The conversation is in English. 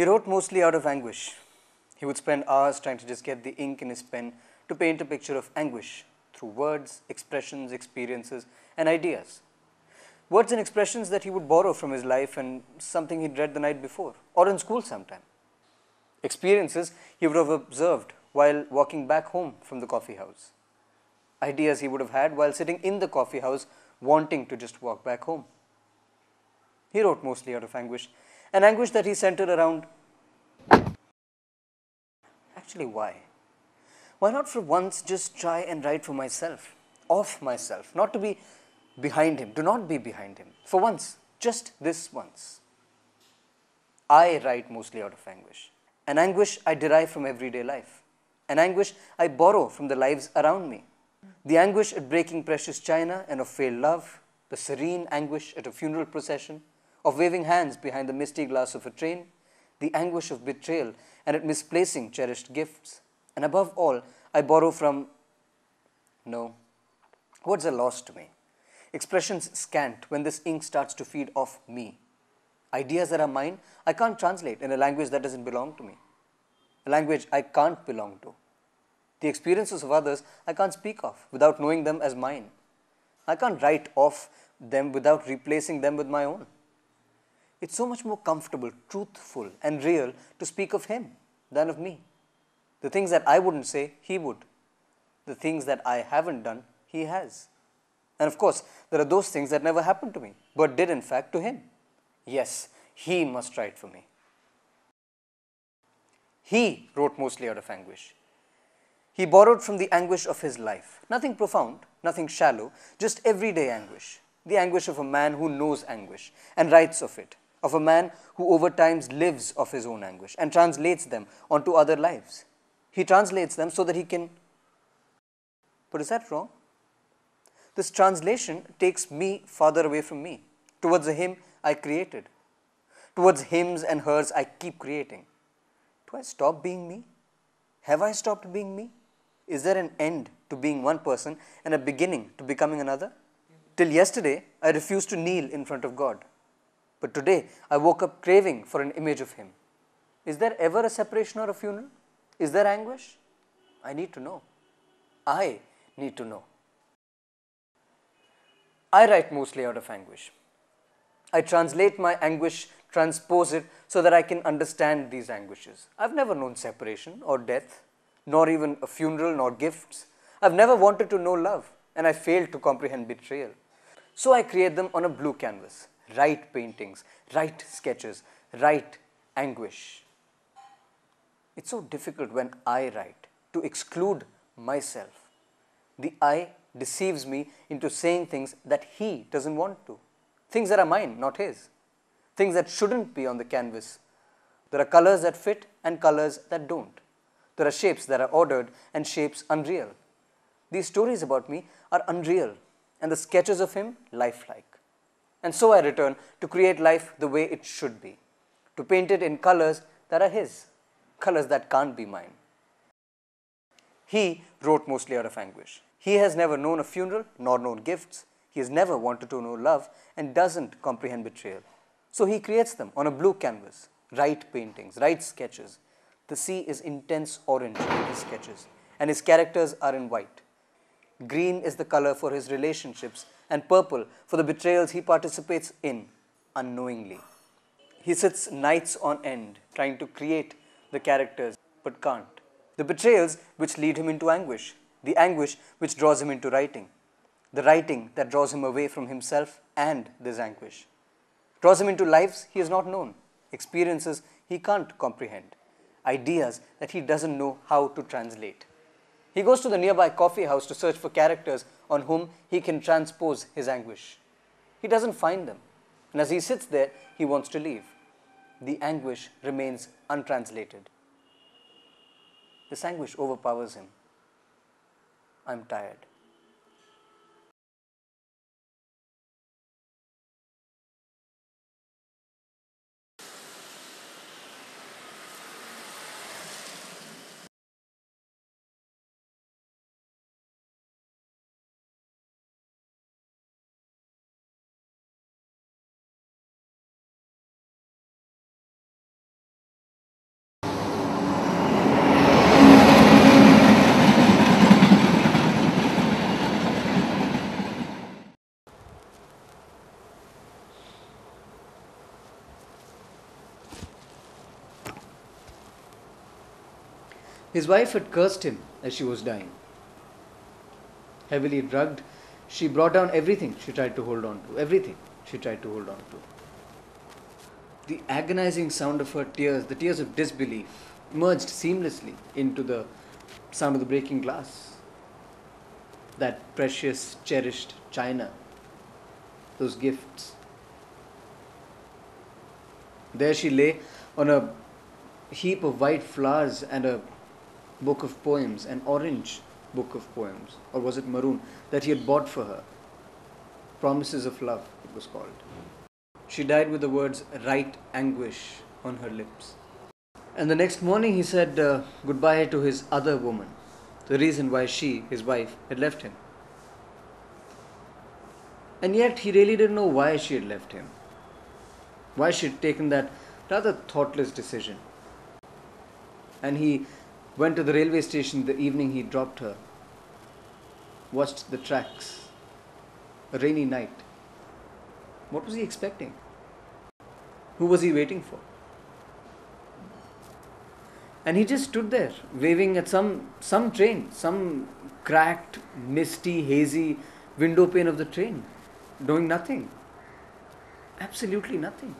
He wrote mostly out of anguish. He would spend hours trying to just get the ink in his pen to paint a picture of anguish through words, expressions, experiences, and ideas. Words and expressions that he would borrow from his life and something he'd read the night before, or in school sometime. Experiences he would have observed while walking back home from the coffee house. Ideas he would have had while sitting in the coffee house wanting to just walk back home. He wrote mostly out of anguish, an anguish that he centered around. Actually, why? Why not for once just try and write for myself, of myself, not to be behind him, do not be behind him. For once, just this once. I write mostly out of anguish, an anguish I derive from everyday life, an anguish I borrow from the lives around me. The anguish at breaking precious china and of failed love, the serene anguish at a funeral procession, of waving hands behind the misty glass of a train, the anguish of betrayal and at misplacing cherished gifts. And above all, I borrow from, no, words are lost to me. Expressions scant when this ink starts to feed off me. Ideas that are mine, I can't translate in a language that doesn't belong to me, a language I can't belong to. The experiences of others I can't speak of without knowing them as mine. I can't write off them without replacing them with my own. It's so much more comfortable, truthful, and real to speak of him than of me. The things that I wouldn't say, he would. The things that I haven't done, he has. And of course, there are those things that never happened to me, but did in fact to him. Yes, he must write for me. He wrote mostly out of anguish. He borrowed from the anguish of his life. Nothing profound, nothing shallow, just everyday anguish. The anguish of a man who knows anguish and writes of it, of a man who over times lives of his own anguish and translates them onto other lives. He translates them so that he can. But is that wrong? This translation takes me farther away from me, towards the him I created, towards hims and hers I keep creating. Do I stop being me? Have I stopped being me? Is there an end to being one person and a beginning to becoming another? Till yesterday, I refused to kneel in front of God. But today, I woke up craving for an image of Him. Is there ever a separation or a funeral? Is there anguish? I need to know. I need to know. I write mostly out of anguish. I translate my anguish, transpose it so that I can understand these anguishes. I've never known separation or death, nor even a funeral nor gifts. I've never wanted to know love, and I failed to comprehend betrayal. So I create them on a blue canvas. Write paintings, write sketches, write anguish. It's so difficult when I write to exclude myself. The I deceives me into saying things that he doesn't want to. Things that are mine, not his. Things that shouldn't be on the canvas. There are colors that fit and colors that don't. There are shapes that are ordered and shapes unreal. These stories about me are unreal and the sketches of him lifelike. And so I return to create life the way it should be, to paint it in colors that are his, colors that can't be mine. He wrote mostly out of anguish. He has never known a funeral nor known gifts. He has never wanted to know love and doesn't comprehend betrayal. So he creates them on a blue canvas, write paintings, write sketches. The sea is intense orange in his sketches, and his characters are in white. Green is the color for his relationships, and purple for the betrayals he participates in unknowingly. He sits nights on end trying to create the characters, but can't. The betrayals which lead him into anguish, the anguish which draws him into writing, the writing that draws him away from himself and this anguish, draws him into lives he has not known, experiences he can't comprehend, ideas that he doesn't know how to translate. He goes to the nearby coffee house to search for characters on whom he can transpose his anguish. He doesn't find them, and as he sits there, he wants to leave. The anguish remains untranslated. This anguish overpowers him. I'm tired. His wife had cursed him as she was dying. Heavily drugged, she brought down everything she tried to hold on to. Everything she tried to hold on to. The agonizing sound of her tears, the tears of disbelief, merged seamlessly into the sound of the breaking glass. That precious, cherished china, those gifts. There she lay on a heap of white flowers and a book of poems, an orange book of poems, or was it maroon, that he had bought for her. Promises of Love, it was called. She died with the words "right anguish" on her lips. And the next morning he said goodbye to his other woman, the reason why she, his wife, had left him. And yet he really didn't know why she had left him, why she had taken that rather thoughtless decision. And he went to the railway station the evening he dropped her, watched the tracks, a rainy night. What was he expecting? Who was he waiting for? And he just stood there, waving at some train, some cracked, misty, hazy window pane of the train, doing nothing. Absolutely nothing.